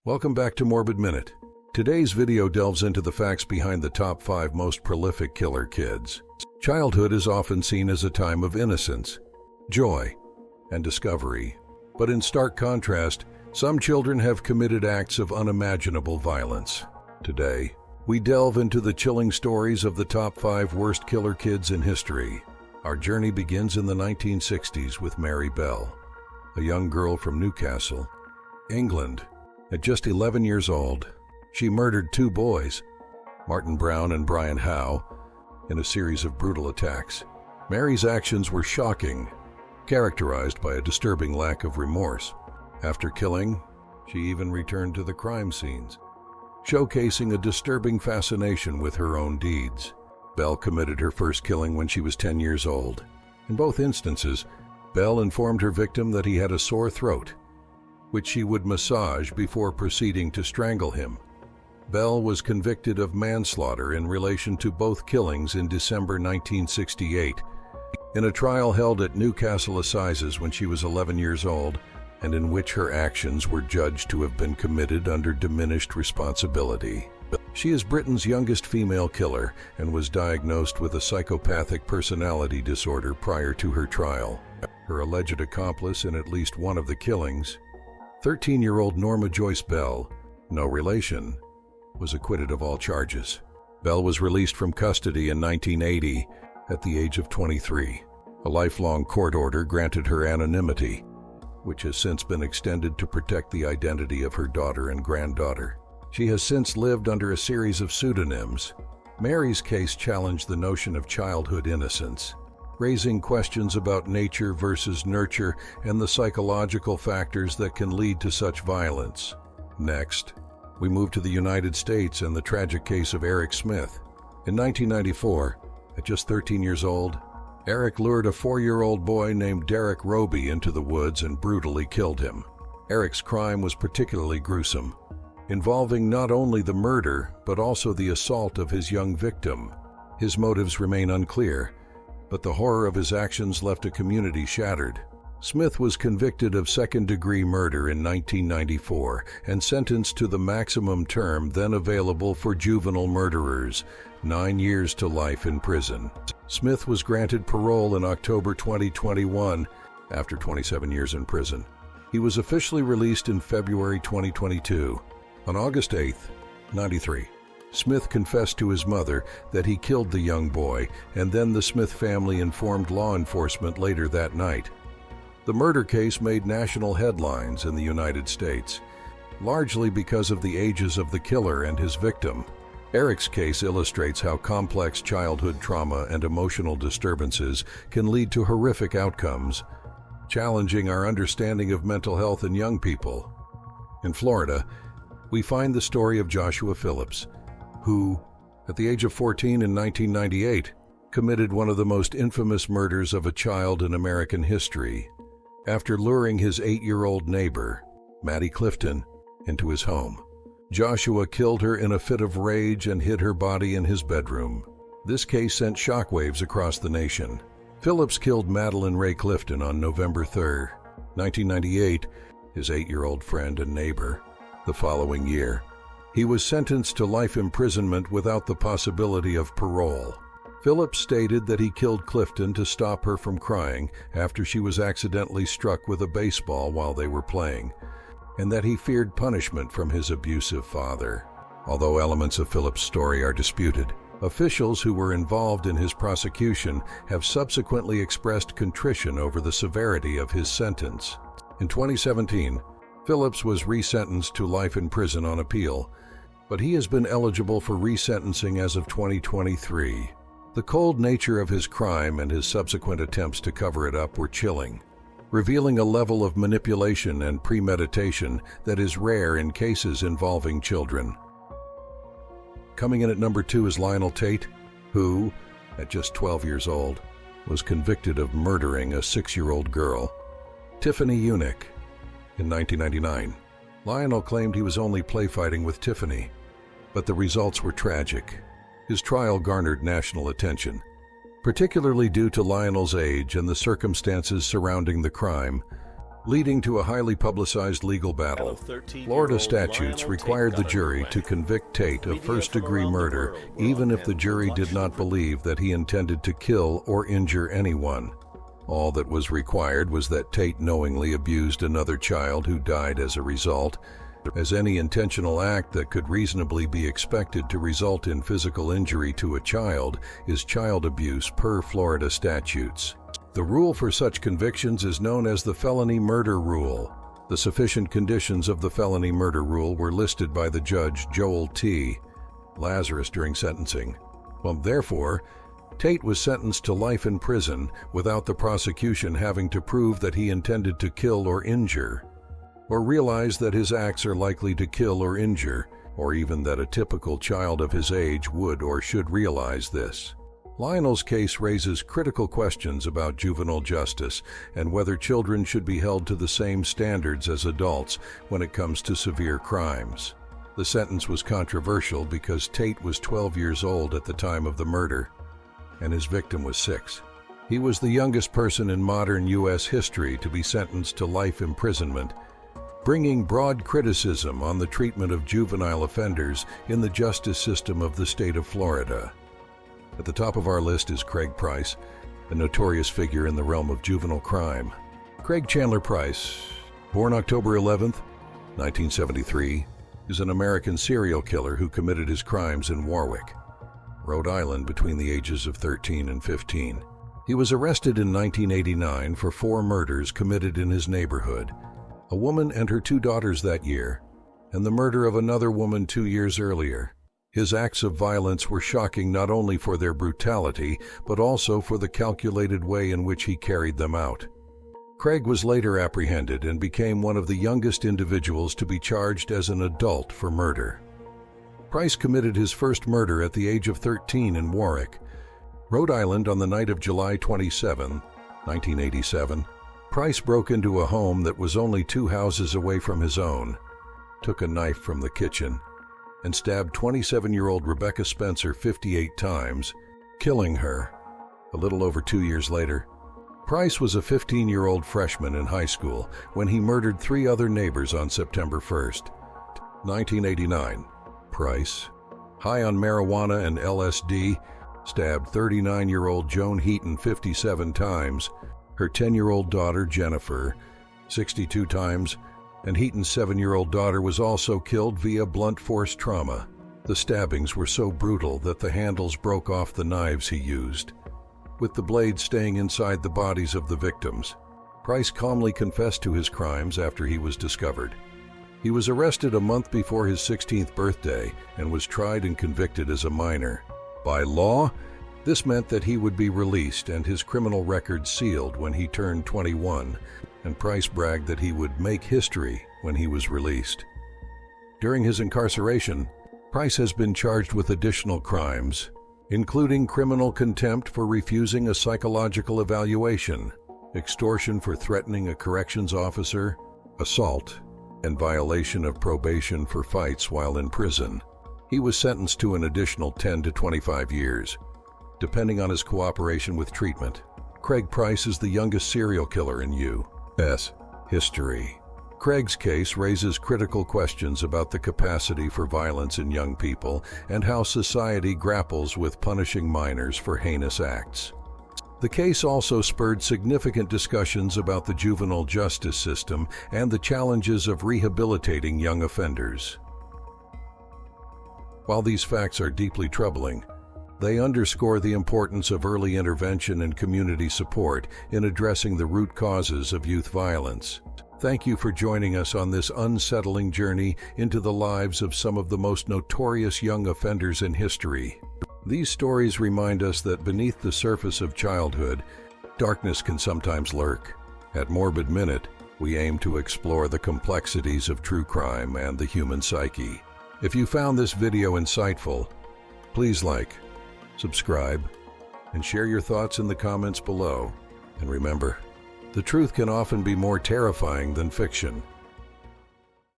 Welcome back to Morbid Minute. Today's video delves into the facts behind the top 5 most prolific killer kids. Childhood is often seen as a time of innocence, joy, and discovery. But in stark contrast, some children have committed acts of unimaginable violence. Today, we delve into the chilling stories of the top 5 worst killer kids in history. Our journey begins in the 1960s with Mary Bell, a young girl from Newcastle, England. At just 11 years old, she murdered 2 boys, Martin Brown and Brian Howe, in a series of brutal attacks. Mary's actions were shocking, characterized by a disturbing lack of remorse. After killing, she even returned to the crime scenes, showcasing a disturbing fascination with her own deeds. Bell committed her first killing when she was 10 years old. In both instances, Bell informed her victim that he had a sore throat, which she would massage before proceeding to strangle him. Bell was convicted of manslaughter in relation to both killings in December 1968, in a trial held at Newcastle Assizes when she was 11 years old, and in which her actions were judged to have been committed under diminished responsibility. She is Britain's youngest female killer and was diagnosed with a psychopathic personality disorder prior to her trial. Her alleged accomplice in at least one of the killings, 13-year-old Norma Joyce Bell, no relation, was acquitted of all charges. Bell was released from custody in 1980 at the age of 23. A lifelong court order granted her anonymity, which has since been extended to protect the identity of her daughter and granddaughter. She has since lived under a series of pseudonyms. Mary's case challenged the notion of childhood innocence, raising questions about nature versus nurture and the psychological factors that can lead to such violence. Next, we move to the United States and the tragic case of Eric Smith. In 1994, at just 13 years old, Eric lured a 4-year-old boy named Derek Roby into the woods and brutally killed him. Eric's crime was particularly gruesome, involving not only the murder but also the assault of his young victim. His motives remain unclear, but the horror of his actions left a community shattered. Smith was convicted of second-degree murder in 1994 and sentenced to the maximum term then available for juvenile murderers, 9 years to life in prison. Smith was granted parole in October 2021 after 27 years in prison. He was officially released in February 2022. On August 8, 1993, Smith confessed to his mother that he killed the young boy, and then the Smith family informed law enforcement later that night. The murder case made national headlines in the United States, largely because of the ages of the killer and his victim. Eric's case illustrates how complex childhood trauma and emotional disturbances can lead to horrific outcomes, challenging our understanding of mental health in young people. In Florida, we find the story of Joshua Phillips, who, at the age of 14 in 1998, committed one of the most infamous murders of a child in American history, after luring his 8-year-old neighbor, Maddie Clifton, into his home. Joshua killed her in a fit of rage and hid her body in his bedroom. This case sent shockwaves across the nation. Phillips killed Madeline Ray Clifton on November 3, 1998, his 8-year-old friend and neighbor. The following year, he was sentenced to life imprisonment without the possibility of parole. Phillips stated that he killed Clifton to stop her from crying after she was accidentally struck with a baseball while they were playing, and that he feared punishment from his abusive father. Although elements of Phillips' story are disputed, officials who were involved in his prosecution have subsequently expressed contrition over the severity of his sentence. In 2017, Phillips was resentenced to life in prison on appeal, but he has been eligible for resentencing as of 2023. The cold nature of his crime and his subsequent attempts to cover it up were chilling, revealing a level of manipulation and premeditation that is rare in cases involving children. Coming in at number 2 is Lionel Tate, who, at just 12 years old, was convicted of murdering a 6-year-old girl, Tiffany Eunick, in 1999. Lionel claimed he was only playfighting with Tiffany, but the results were tragic. His trial garnered national attention, particularly due to Lionel's age and the circumstances surrounding the crime. leading to a highly publicized legal battle. Florida statutes required the jury to convict Tate of first-degree murder, even if the jury did not believe that he intended to kill or injure anyone. All that was required was that Tate knowingly abused another child who died as a result, as any intentional act that could reasonably be expected to result in physical injury to a child is child abuse per Florida statutes. The rule for such convictions is known as the felony murder rule. The sufficient conditions of the felony murder rule were listed by the judge Joel T. Lazarus during sentencing. Therefore, Tate was sentenced to life in prison without the prosecution having to prove that he intended to kill or injure, or realize that his acts are likely to kill or injure, or even that a typical child of his age would or should realize this. Lionel's case raises critical questions about juvenile justice and whether children should be held to the same standards as adults when it comes to severe crimes. The sentence was controversial because Tate was 12 years old at the time of the murder, and his victim was 6. He was the youngest person in modern U.S. history to be sentenced to life imprisonment, bringing broad criticism on the treatment of juvenile offenders in the justice system of the state of Florida. At the top of our list is Craig Price, a notorious figure in the realm of juvenile crime. Craig Chandler Price, born October 11, 1973, is an American serial killer who committed his crimes in Warwick, Rhode Island between the ages of 13 and 15. He was arrested in 1989 for 4 murders committed in his neighborhood, a woman and her 2 daughters that year, and the murder of another woman 2 years earlier. His acts of violence were shocking not only for their brutality, but also for the calculated way in which he carried them out. Craig was later apprehended and became one of the youngest individuals to be charged as an adult for murder. Price committed his first murder at the age of 13 in Warwick, Rhode Island on the night of July 27, 1987. Price broke into a home that was only 2 houses away from his own, took a knife from the kitchen, and stabbed 27-year-old Rebecca Spencer 58 times, killing her. A little over 2 years later, Price was a 15-year-old freshman in high school when he murdered 3 other neighbors on September 1, 1989. Price, high on marijuana and LSD, stabbed 39-year-old Joan Heaton 57 times, her 10-year-old daughter Jennifer 62 times, and Heaton's 7-year-old daughter was also killed via blunt force trauma. The stabbings were so brutal that the handles broke off the knives he used, with the blades staying inside the bodies of the victims. Price calmly confessed to his crimes after he was discovered. He was arrested a month before his 16th birthday and was tried and convicted as a minor. By law, this meant that he would be released and his criminal record sealed when he turned 21, and Price bragged that he would make history when he was released. During his incarceration, Price has been charged with additional crimes, including criminal contempt for refusing a psychological evaluation, extortion for threatening a corrections officer, assault, and violation of probation for fights while in prison. He was sentenced to an additional 10 to 25 years, depending on his cooperation with treatment. Craig Price is the youngest serial killer in U.S. history. Craig's case raises critical questions about the capacity for violence in young people and how society grapples with punishing minors for heinous acts. The case also spurred significant discussions about the juvenile justice system and the challenges of rehabilitating young offenders. While these facts are deeply troubling, they underscore the importance of early intervention and community support in addressing the root causes of youth violence. Thank you for joining us on this unsettling journey into the lives of some of the most notorious young offenders in history. These stories remind us that beneath the surface of childhood, darkness can sometimes lurk. At Morbid Minute, we aim to explore the complexities of true crime and the human psyche. If you found this video insightful, please like, subscribe, and share your thoughts in the comments below. And remember, the truth can often be more terrifying than fiction.